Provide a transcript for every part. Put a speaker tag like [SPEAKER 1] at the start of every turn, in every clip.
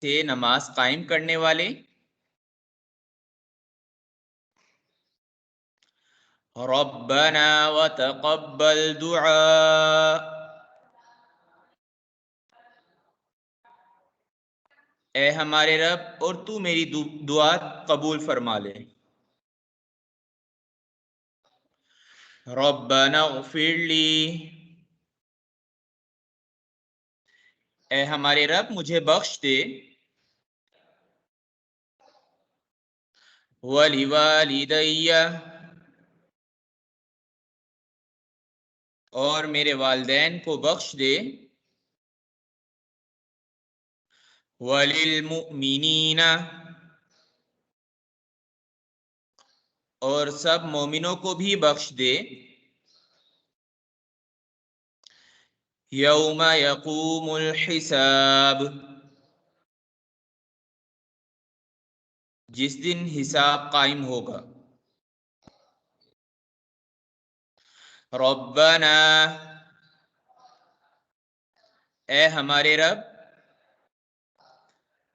[SPEAKER 1] تھے نماز قائم کرنے والے؟ ربنا وتقبل دعاء، اے ہمارے رب اور تو میری دعا قبول فرما لے۔ ربنا اغفر لی، اے ہمارے رب مجھے بخش دے۔ وَلِوَالِدَيَّ، اور میرے والدین کو بخش دے۔ وَلِلْمُؤْمِنِينَ، اور سب مومنوں کو بھی بخش دے۔ یوم یقوم الحساب، جس دن حساب قائم ہوگا۔ ربنا، اے ہمارے رب،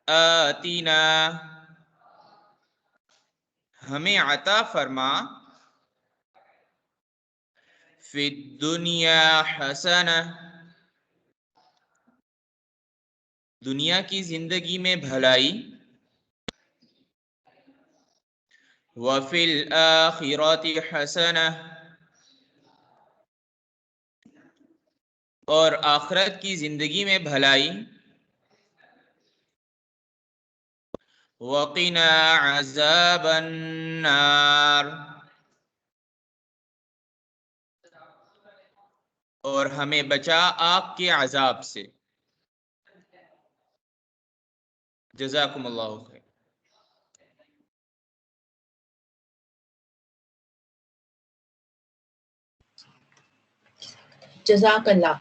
[SPEAKER 1] آتینا، ہمیں عطا فرما، فی الدنیا حسنہ، دنیا کی زندگی میں بھلائی، وفی الآخرۃ حسنہ، اور آخرت کی زندگی میں بھلائی، وقنا عذاب النار، اور ہمیں بچا آگ کے عذاب سے۔ جزاکم اللہ خیر۔
[SPEAKER 2] جزاک اللہ۔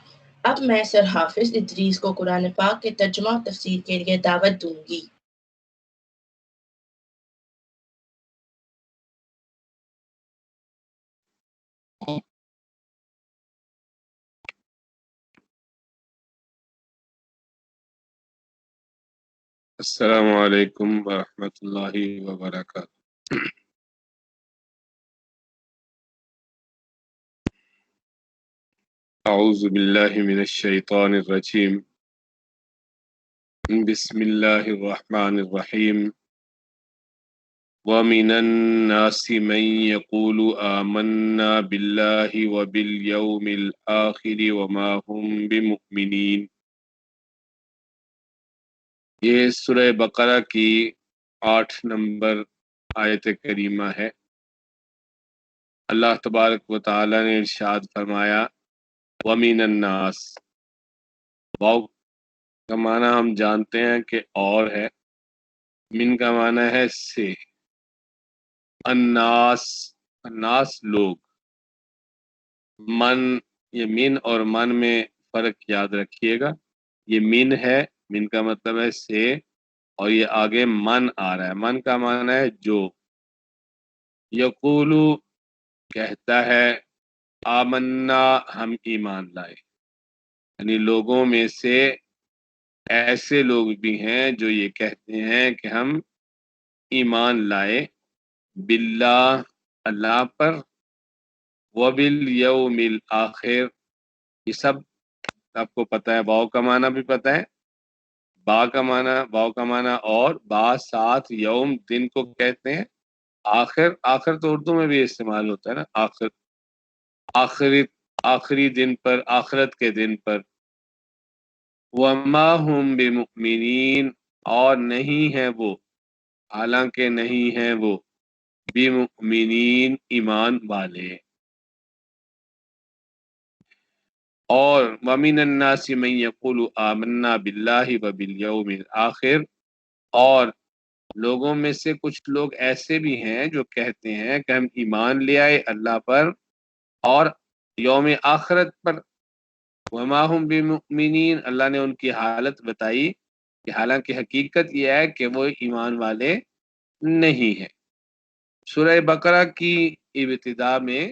[SPEAKER 2] اب میں سر حافظ ادریس کو قرآن پاک کے ترجمہ و تفسیر کے لیے دعوت دوں گی۔
[SPEAKER 3] السلام علیکم ورحمۃ اللہ وبرکاتہ۔ اعوذ باللہ من الشیطان الرجیم، بسم اللہ الرحمن الرحیم۔ وَمِنَ النَّاسِ مَن يَقُولُ آمَنَّا بِاللَّهِ وَبِالْيَوْمِ الْآخِرِ وَمَا هُمْ بِمُؤْمِنِينَ۔ یہ سورہ بقرہ کی 8 نمبر آیت کریمہ ہے۔ اللہ تبارک و تعالی نے ارشاد فرمایا وَمِنَ النَّاسِ، واو کا معنی ہم جانتے ہیں کہ اور ہے، من کا معنی ہے سے، الناس، الناس لوگ، من، یہ من اور من میں فرق یاد رکھیے گا، یہ من ہے، من کا مطلب ہے سے، اور یہ آگے من آ رہا ہے، من کا معنی ہے جو، یقولو کہتا ہے، آمنا ہم ایمان لائے، یعنی لوگوں میں سے ایسے لوگ بھی ہیں جو یہ کہتے ہیں کہ ہم ایمان لائے، باللہ اللہ پر، وبالیوم الآخر، یہ سب آپ کو پتہ ہے، واو کا معنی بھی پتہ ہے، با کا معنی، واو کا معنی اور با ساتھ، یوم دن کو کہتے ہیں، آخر، آخر تو اردو میں بھی استعمال ہوتا ہے نا، آخر، آخری، آخری دن پر، آخرت کے دن پر، وما ہم بمؤمنین، اور نہیں ہے وہ، حالانکہ نہیں ہے وہ، بمؤمنین ایمان والے، اور ومن الناس من یقول آمنا باللہ وبالیوم الآخر، اور لوگوں میں سے کچھ لوگ ایسے بھی ہیں جو کہتے ہیں کہ ہم ایمان لے آئے اللہ پر اور یوم آخرت پر، وما ہم بمؤمنین، اللہ نے ان کی حالت بتائی کہ حالانکہ حقیقت یہ ہے کہ وہ ایمان والے نہیں ہیں۔ سورہ بقرہ کی ابتدا میں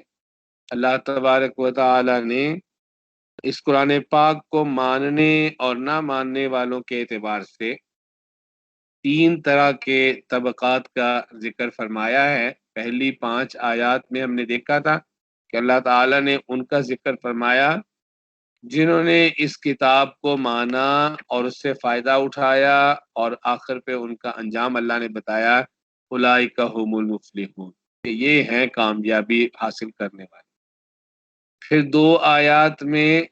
[SPEAKER 3] اللہ تبارک و تعالی نے اس قرآن پاک کو ماننے اور نہ ماننے والوں کے اعتبار سے تین طرح کے طبقات کا ذکر فرمایا ہے۔ پہلی 5 آیات میں ہم نے دیکھا تھا کہ اللہ تعالیٰ نے ان کا ذکر فرمایا جنہوں نے اس کتاب کو مانا اور اس سے فائدہ اٹھایا، اور آخر پہ ان کا انجام اللہ نے بتایا، اولئک هم المفلحون، کہ یہ ہیں کامیابی حاصل کرنے والے۔ پھر 2 آیات میں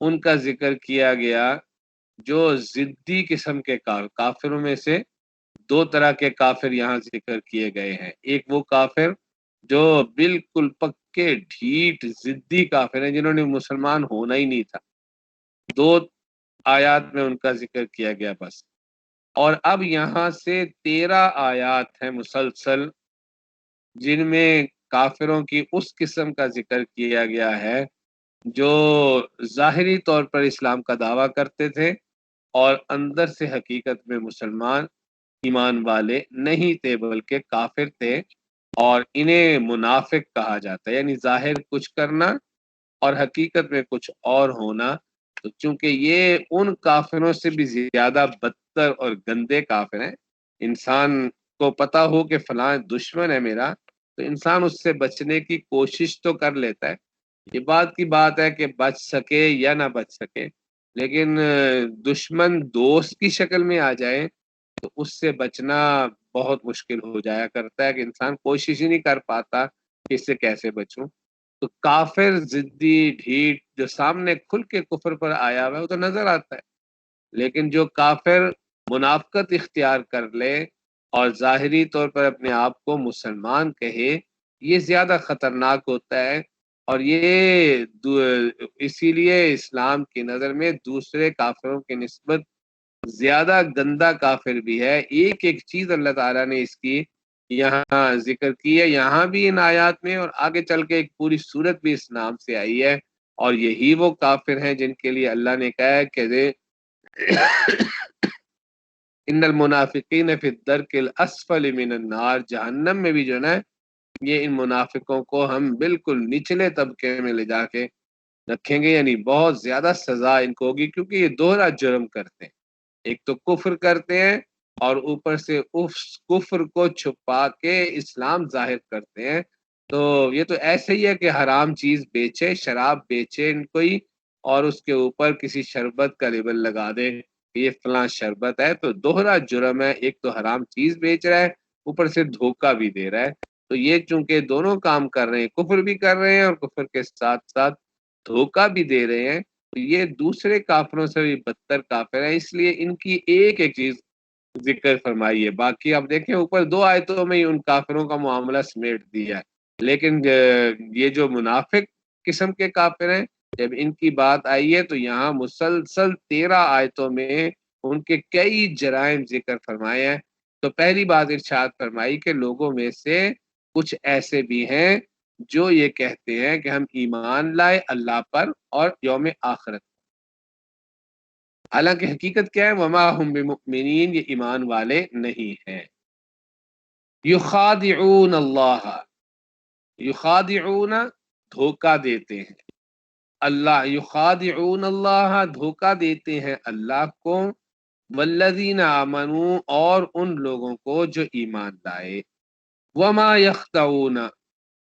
[SPEAKER 3] ان کا ذکر کیا گیا جو ضدی قسم کے کافروں میں سے 2 طرح کے کافر یہاں ذکر کیے گئے ہیں۔ ایک وہ کافر جو بالکل پکے ڈھیٹ ضدی کافر ہیں جنہوں نے مسلمان ہونا ہی نہیں تھا، 2 آیات میں ان کا ذکر کیا گیا بس۔ اور اب یہاں سے 13 آیات ہیں مسلسل جن میں کافروں کی اس قسم کا ذکر کیا گیا ہے جو ظاہری طور پر اسلام کا دعویٰ کرتے تھے اور اندر سے حقیقت میں مسلمان ایمان والے نہیں تھے بلکہ کافر تھے، اور انہیں منافق کہا جاتا ہے، یعنی ظاہر کچھ کرنا اور حقیقت میں کچھ اور ہونا۔ تو چونکہ یہ ان کافروں سے بھی زیادہ بدتر اور گندے کافر ہیں، انسان کو پتا ہو کہ فلاں دشمن ہے میرا تو انسان اس سے بچنے کی کوشش تو کر لیتا ہے، یہ بات کی بات ہے کہ بچ سکے یا نہ بچ سکے، لیکن دشمن دوست کی شکل میں آ جائے تو اس سے بچنا بہت مشکل ہو جایا کرتا ہے کہ انسان کوشش ہی نہیں کر پاتا کہ اس سے کیسے بچوں۔ تو کافر ضدی ڈھیٹ جو سامنے کھل کے کفر پر آیا ہوا ہے وہ تو نظر آتا ہے، لیکن جو کافر منافقت اختیار کر لے اور ظاہری طور پر اپنے آپ کو مسلمان کہے، یہ زیادہ خطرناک ہوتا ہے، اور یہ اسی لیے اسلام کی نظر میں دوسرے کافروں کی نسبت زیادہ گندا کافر بھی ہے۔ ایک ایک چیز اللہ تعالیٰ نے اس کی یہاں ذکر کی ہے، یہاں بھی ان آیات میں، اور آگے چل کے ایک پوری صورت بھی اس نام سے آئی ہے، اور یہی وہ کافر ہیں جن کے لیے اللہ نے کہا ہے کہ ان المنافقین فی الدرک الاسفل من النار، جہنم میں بھی جو نا یہ ان منافقوں کو ہم بالکل نچلے طبقے میں لے جا کے رکھیں گے، یعنی بہت زیادہ سزا ان کو ہوگی، کیونکہ یہ دوہرا جرم کرتے ہیں، ایک تو کفر کرتے ہیں اور اوپر سے اس کفر کو چھپا کے اسلام ظاہر کرتے ہیں۔ تو یہ تو ایسے ہی ہے کہ حرام چیز بیچے، شراب بیچے ان کو ہی، اور اس کے اوپر کسی شربت کا لیبل لگا دے کہ یہ فلاں شربت ہے، تو دوہرا جرم ہے، ایک تو حرام چیز بیچ رہا ہے اوپر سے دھوکہ بھی دے رہا ہے۔ تو یہ چونکہ دونوں کام کر رہے ہیں، کفر بھی کر رہے ہیں اور کفر کے ساتھ ساتھ دھوکہ بھی دے رہے ہیں، تو یہ دوسرے کافروں سے بھی بدتر کافر ہیں، اس لیے ان کی ایک ایک چیز ذکر فرمائی ہے۔ باقی آپ دیکھیں اوپر 2 آیتوں میں ہی ان کافروں کا معاملہ سمیٹ دیا ہے، لیکن یہ جو منافق قسم کے کافر ہیں جب ان کی بات آئی ہے تو یہاں مسلسل 13 آیتوں میں ان کے کئی جرائم ذکر فرمائے ہیں۔ تو پہلی بات ارشاد فرمائی کہ لوگوں میں سے کچھ ایسے بھی ہیں جو یہ کہتے ہیں کہ ہم ایمان لائے اللہ پر اور یوم آخرت، حالانکہ حقیقت کیا ہے، وما ہم بمؤمنین، یہ ایمان والے نہیں ہیں۔ یخادعون اللہ، یخادعون دھوکہ دیتے ہیں اللہ، یخادعون اللہ دھوکہ دیتے ہیں اللہ کو، والذین آمنوا اور ان لوگوں کو جو ایمان لائے، وما یخدعون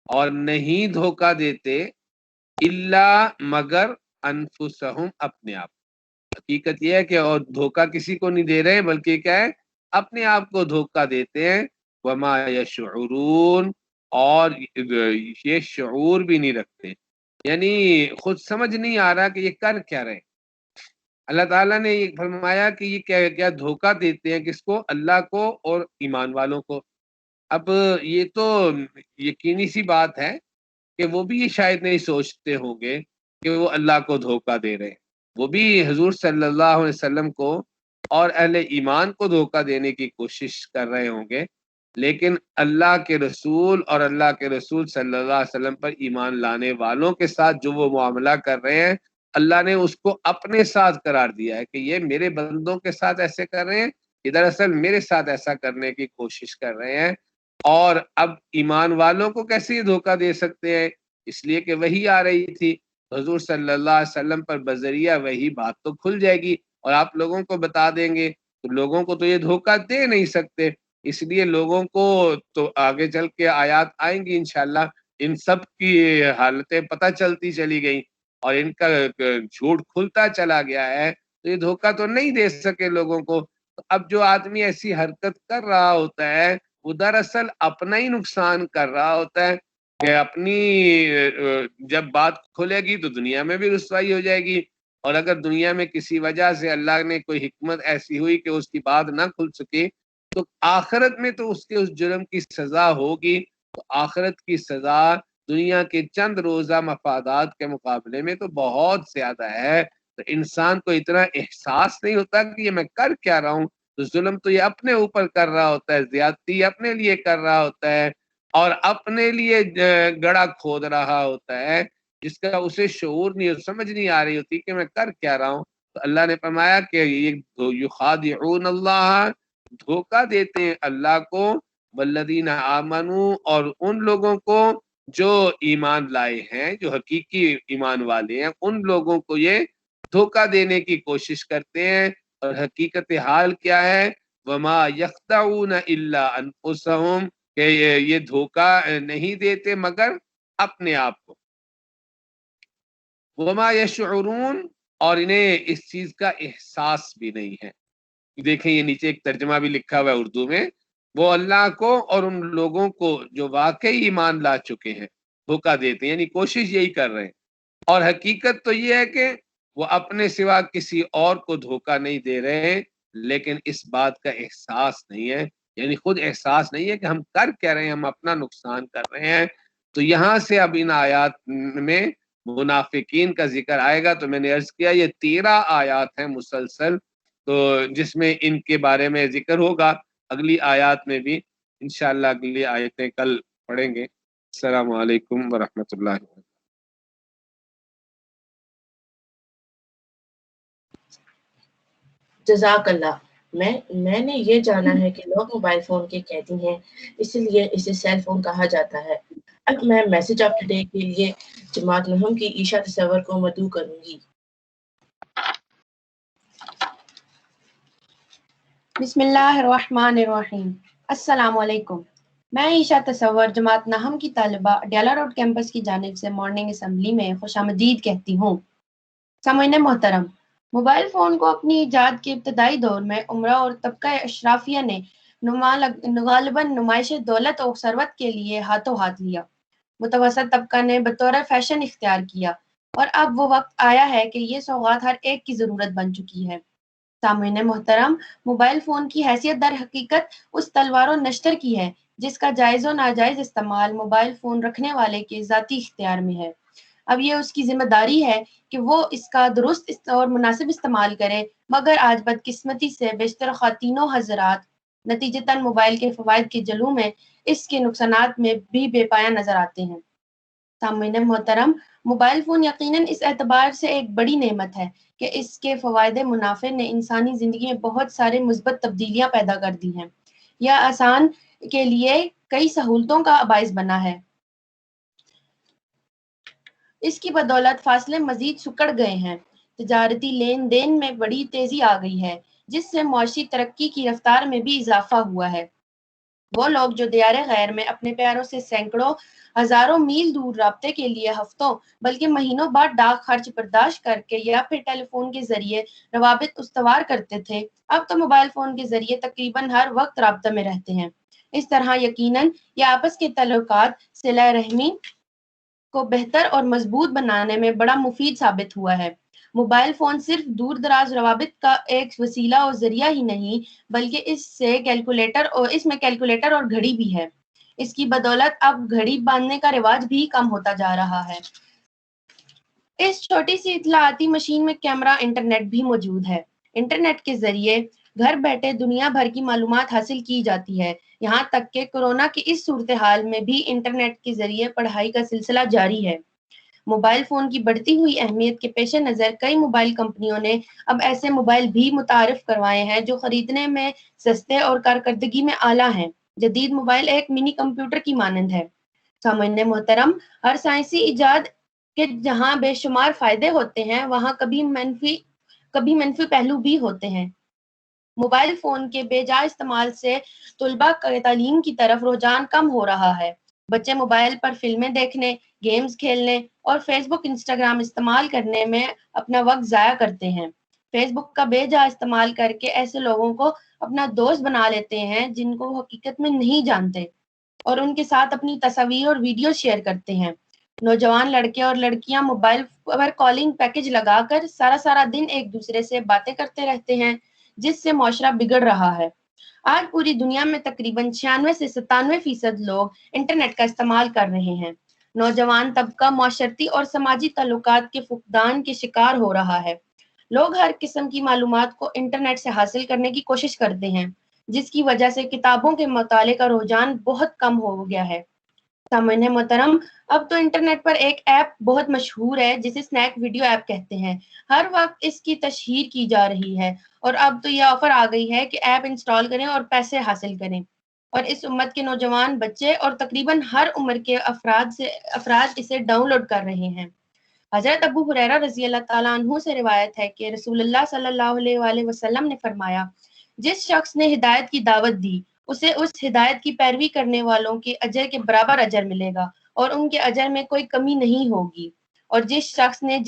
[SPEAKER 3] اور نہیں دھوکہ دیتے، الا مگر انفسہم اپنے آپ۔ حقیقت یہ ہے کہ اور دھوکہ کسی کو نہیں دے رہے بلکہ کیا ہے، اپنے آپ کو دھوکہ دیتے ہیں، وما یشعرون اور یہ شعور بھی نہیں رکھتے، یعنی خود سمجھ نہیں آ رہا کہ یہ کر کیا رہے۔ اللہ تعالیٰ نے یہ فرمایا کہ یہ کیا دھوکہ دیتے ہیں، کس کو؟ اللہ کو اور ایمان والوں کو۔ اب یہ تو یقینی سی بات ہے کہ وہ بھی یہ شاید نہیں سوچتے ہوں گے کہ وہ اللہ کو دھوکہ دے رہے ہیں، وہ بھی حضور صلی اللہ علیہ وسلم کو اور اہل ایمان کو دھوکہ دینے کی کوشش کر رہے ہوں گے، لیکن اللہ کے رسول اور اللہ کے رسول صلی اللہ علیہ وسلم پر ایمان لانے والوں کے ساتھ جو وہ معاملہ کر رہے ہیں، اللہ نے اس کو اپنے ساتھ قرار دیا ہے کہ یہ میرے بندوں کے ساتھ ایسے کر رہے ہیں، یہ دراصل میرے ساتھ ایسا کرنے کی کوشش کر رہے ہیں۔ اور اب ایمان والوں کو کیسے یہ دھوکہ دے سکتے ہیں؟ اس لیے کہ وحی آ رہی تھی، حضور صلی اللہ علیہ وسلم پر بذریعہ وحی بات تو کھل جائے گی اور آپ لوگوں کو بتا دیں گے تو لوگوں کو تو یہ دھوکہ دے نہیں سکتے، اس لیے لوگوں کو تو آگے چل کے آیات آئیں گی انشاءاللہ، ان سب کی حالتیں پتہ چلتی چلی گئی اور ان کا جھوٹ کھلتا چلا گیا ہے، تو یہ دھوکہ تو نہیں دے سکے لوگوں کو۔ اب جو آدمی ایسی حرکت کر رہا ہوتا ہے وہ دراصل اپنا ہی نقصان کر رہا ہوتا ہے کہ اپنی جب بات کھلے گی تو دنیا میں بھی رسوائی ہو جائے گی، اور اگر دنیا میں کسی وجہ سے اللہ نے کوئی حکمت ایسی ہوئی کہ اس کی بات نہ کھل سکے تو آخرت میں تو اس کے اس جرم کی سزا ہوگی، تو آخرت کی سزا دنیا کے چند روزہ مفادات کے مقابلے میں تو بہت زیادہ ہے۔ تو انسان کو اتنا احساس نہیں ہوتا کہ یہ میں کر کیا رہا ہوں، تو ظلم تو یہ اپنے اوپر کر رہا ہوتا ہے، زیادتی اپنے لیے کر رہا ہوتا ہے اور اپنے لیے گڑھا کھود رہا ہوتا ہے، جس کا اسے شعور نہیں، سمجھ نہیں آ رہی ہوتی کہ میں کر کیا رہا ہوں۔ تو اللہ نے فرمایا کہ یہ یخادعون اللہ، دھوکہ دیتے ہیں اللہ کو، والذین آمنوا، اور ان لوگوں کو جو ایمان لائے ہیں، جو حقیقی ایمان والے ہیں، ان لوگوں کو یہ دھوکہ دینے کی کوشش کرتے ہیں، اور حقیقت حال کیا ہے؟ وما یخدعون الا انفسہم، کہ یہ دھوکہ نہیں دیتے مگر اپنے آپ کو، وما یشعرون، اور انہیں اس چیز کا احساس بھی نہیں ہے۔ دیکھیں یہ نیچے ایک ترجمہ بھی لکھا ہوا ہے اردو میں، وہ اللہ کو اور ان لوگوں کو جو واقعی ایمان لا چکے ہیں دھوکہ دیتے ہیں، یعنی کوشش یہی کر رہے ہیں، اور حقیقت تو یہ ہے کہ وہ اپنے سوا کسی اور کو دھوکہ نہیں دے رہے ہیں، لیکن اس بات کا احساس نہیں ہے، یعنی خود احساس نہیں ہے کہ ہم کر کیا رہے ہیں، ہم اپنا نقصان کر رہے ہیں۔ تو یہاں سے اب ان آیات میں منافقین کا ذکر آئے گا، تو میں نے عرض کیا یہ 13 آیات ہیں مسلسل، تو جس میں ان کے بارے میں ذکر ہوگا اگلی آیات میں بھی انشاءاللہ۔ اگلی آیتیں کل پڑھیں گے۔ السلام علیکم ورحمۃ اللہ وبرکاتہ۔
[SPEAKER 2] جزاک اللہ۔ میں نے یہ جانا ہے کہ لوگ موبائل فون کے قیدی ہیں، اسی لیے اسے سیل فون کہا جاتا ہے۔ اب میں میسج آف ٹوڈے کے لیے جماعت نہم کی عیشا تصور کو مدعو کروں گی۔
[SPEAKER 4] بسم اللہ الرحمن الرحیم۔ السلام علیکم، میں عیشا تصور جماعت نہم کی طالبہ ڈیالہ روڈ کیمپس کی جانب سے مارننگ اسمبلی میں خوش آمدید کہتی ہوں۔ سامعین محترم، موبائل فون کو اپنی ایجاد کے ابتدائی دور میں عمرہ اور طبقہ اشرافیہ نے غالباً نمائش دولت و ثروت کے لیے ہاتھوں ہاتھ لیا، متوسط طبقہ نے بطور فیشن اختیار کیا، اور اب وہ وقت آیا ہے کہ یہ سوغات ہر ایک کی ضرورت بن چکی ہے۔ سامعین محترم، موبائل فون کی حیثیت در حقیقت اس تلوار و نشتر کی ہے جس کا جائز و ناجائز استعمال موبائل فون رکھنے والے کے ذاتی اختیار میں ہے۔ اب یہ اس کی ذمہ داری ہے کہ وہ اس کا درست اور مناسب استعمال کرے، مگر آج بدقسمتی سے بیشتر خواتین و حضرات نتیجتاً موبائل کے فوائد کے جلو میں اس کے نقصانات میں بھی بے پایہ نظر آتے ہیں۔ سامعین محترم، موبائل فون یقیناً اس اعتبار سے ایک بڑی نعمت ہے کہ اس کے فوائد منافع نے انسانی زندگی میں بہت سارے مثبت تبدیلیاں پیدا کر دی ہیں۔ یہ آسان کے لیے کئی سہولتوں کا باعث بنا ہے۔ اس کی بدولت فاصلے مزید سکڑ گئے ہیں، تجارتی لین دین میں بڑی تیزی آ گئی ہے، جس سے معاشی ترقی کی رفتار میں بھی اضافہ ہوا ہے۔ وہ لوگ جو دیار غیر میں اپنے پیاروں سے سینکڑوں ہزاروں میل دور رابطے کے لیے ہفتوں بلکہ مہینوں بعد ڈاک خرچ برداشت کر کے یا پھر ٹیلی فون کے ذریعے روابط استوار کرتے تھے، اب تو موبائل فون کے ذریعے تقریباً ہر وقت رابطہ میں رہتے ہیں۔ اس طرح یقیناً یہ آپس کے تعلقات صلہ رحمی کو بہتر اور مضبوط بنانے میں بڑا مفید ثابت ہوا ہے۔ موبائل فون صرف دور دراز روابط کا ایک وسیلہ اور ذریعہ ہی نہیں، بلکہ اس میں کیلکولیٹر اور گھڑی بھی ہے۔ اس کی بدولت اب گھڑی باندھنے کا رواج بھی کم ہوتا جا رہا ہے۔ اس چھوٹی سی اطلاعاتی مشین میں کیمرہ انٹرنیٹ بھی موجود ہے۔ انٹرنیٹ کے ذریعے گھر بیٹھے دنیا بھر کی معلومات حاصل کی جاتی ہے، یہاں تک کہ کورونا کی اس صورتحال میں بھی انٹرنیٹ کے ذریعے پڑھائی کا سلسلہ جاری ہے۔ موبائل فون کی بڑھتی ہوئی اہمیت کے پیش نظر کئی موبائل کمپنیوں نے اب ایسے موبائل بھی متعارف کروائے ہیں جو خریدنے میں سستے اور کارکردگی میں اعلیٰ ہیں۔ جدید موبائل ایک منی کمپیوٹر کی مانند ہے۔ سامعین محترم، ہر سائنسی ایجاد کے جہاں بے شمار فائدے ہوتے ہیں، وہاں کبھی منفی پہلو بھی ہوتے ہیں۔ موبائل فون کے بے جا استعمال سے طلباء کا تعلیم کی طرف رجحان کم ہو رہا ہے۔ بچے موبائل پر فلمیں دیکھنے، گیمز کھیلنے اور فیس بک انسٹاگرام استعمال کرنے میں اپنا وقت ضائع کرتے ہیں۔ فیس بک کا بے جا استعمال کر کے ایسے لوگوں کو اپنا دوست بنا لیتے ہیں جن کو وہ حقیقت میں نہیں جانتے، اور ان کے ساتھ اپنی تصاویر اور ویڈیو شیئر کرتے ہیں۔ نوجوان لڑکے اور لڑکیاں موبائل پر کالنگ پیکج لگا کر سارا دن ایک دوسرے سے باتیں کرتے رہتے ہیں، جس سے معاشرہ بگڑ رہا ہے۔ آج پوری دنیا میں تقریباً 96 سے 97% لوگ انٹرنیٹ کا استعمال کر رہے ہیں۔ نوجوان طبقہ معاشرتی اور سماجی تعلقات کے فقدان کے شکار ہو رہا ہے۔ لوگ ہر قسم کی معلومات کو انٹرنیٹ سے حاصل کرنے کی کوشش کرتے ہیں، جس کی وجہ سے کتابوں کے مطالعے کا رجحان بہت کم ہو گیا ہے۔ سامعین محترم، اب تو انٹرنیٹ پر ایک ایپ بہت مشہور ہے جسے سنیک ویڈیو ایپ کہتے ہیں۔ ہر وقت اس کی تشہیر کی جا رہی ہے، اور اب تو یہ آفر آ گئی ہے کہ ایپ انسٹال کریں اور پیسے حاصل کریں، اور اس امت کے نوجوان، بچے اور تقریباً ہر عمر کے افراد اسے ڈاؤن لوڈ کر رہے ہیں۔ حضرت ابو ہریرہ رضی اللہ تعالیٰ عنہ سے روایت ہے کہ رسول اللہ صلی اللہ علیہ وآلہ وسلم نے فرمایا، جس شخص نے ہدایت کی دعوت دی اسے اس ہدایت کی پیروی کرنے والوں کے اجر کے برابر اجر ملے گا، اور ان کے اجر میں کوئی کمی نہیں ہوگی، اور جس شخص نے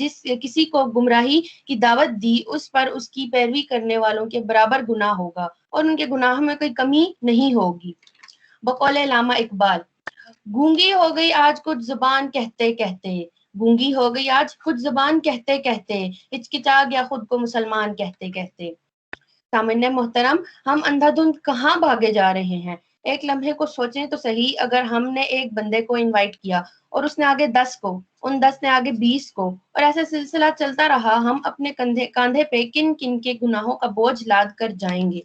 [SPEAKER 4] کسی کو گمراہی کی دعوت دی اس پر اس کی پیروی کرنے والوں کے برابر گناہ ہوگا، اور ان کے گناہوں میں کوئی کمی نہیں ہوگی۔ بقول علامہ اقبال، گونگی ہو گئی آج کچھ زبان کہتے کہتے، گونگی ہو گئی آج کچھ زبان کہتے کہتے، ہچکچا گیا خود کو مسلمان کہتے کہتے۔ سامعین محترم، ہم اندھا دھند کہاں بھاگے جا رہے ہیں؟ ایک لمحے کو سوچیں تو صحیح، اگر ہم نے ایک بندے کو انوائٹ کیا اور اس نے آگے 10 کو، ان 10 نے آگے 20 کو، اور ایسے سلسلہ چلتا رہا، ہم اپنے کاندھے پہ کن کن کے گناہوں کا بوجھ لاد کر جائیں گے۔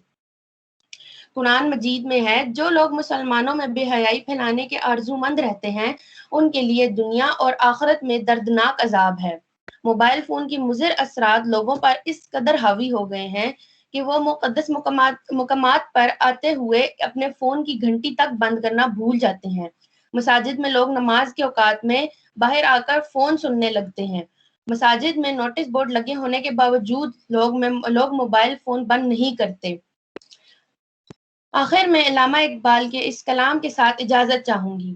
[SPEAKER 4] قرآن مجید میں ہے، جو لوگ مسلمانوں میں بے حیائی پھیلانے کے آرزومند رہتے ہیں ان کے لیے دنیا اور آخرت میں دردناک عذاب ہے۔ موبائل فون کی مضر اثرات لوگوں پر اس قدر حاوی ہو گئے ہیں کہ وہ مقدس مقامات پر آتے ہوئے اپنے فون کی گھنٹی تک بند کرنا بھول جاتے ہیں۔ مساجد میں لوگ نماز کے اوقات میں باہر آ کر فون سننے لگتے ہیں۔ مساجد میں نوٹس بورڈ لگے ہونے کے باوجود لوگ موبائل فون بند نہیں کرتے۔ آخر میں علامہ اقبال کے اس کلام کے ساتھ اجازت چاہوں گی۔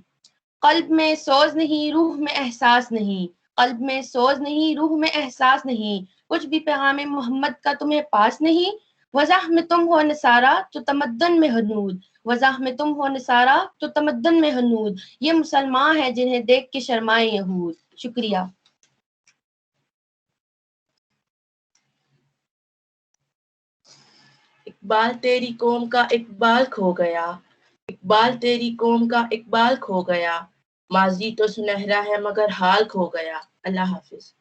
[SPEAKER 4] قلب میں سوز نہیں، روح میں احساس نہیں، قلب میں سوز نہیں، روح میں احساس نہیں، کچھ بھی پیغام محمد کا تمہیں پاس نہیں، وضاح میں تم ہو نصارہ تو تمدن میں ہنود، وضاح میں تم ہو نصارہ تو تمدن میں ہنود، یہ مسلمان ہیں جنہیں دیکھ کے شرمائے یہود۔ شکریہ۔
[SPEAKER 2] اقبال تیری قوم کا اقبال کھو گیا، اقبال تیری قوم کا اقبال کھو گیا، ماضی تو سنہرا ہے مگر حال کھو گیا۔ اللہ حافظ۔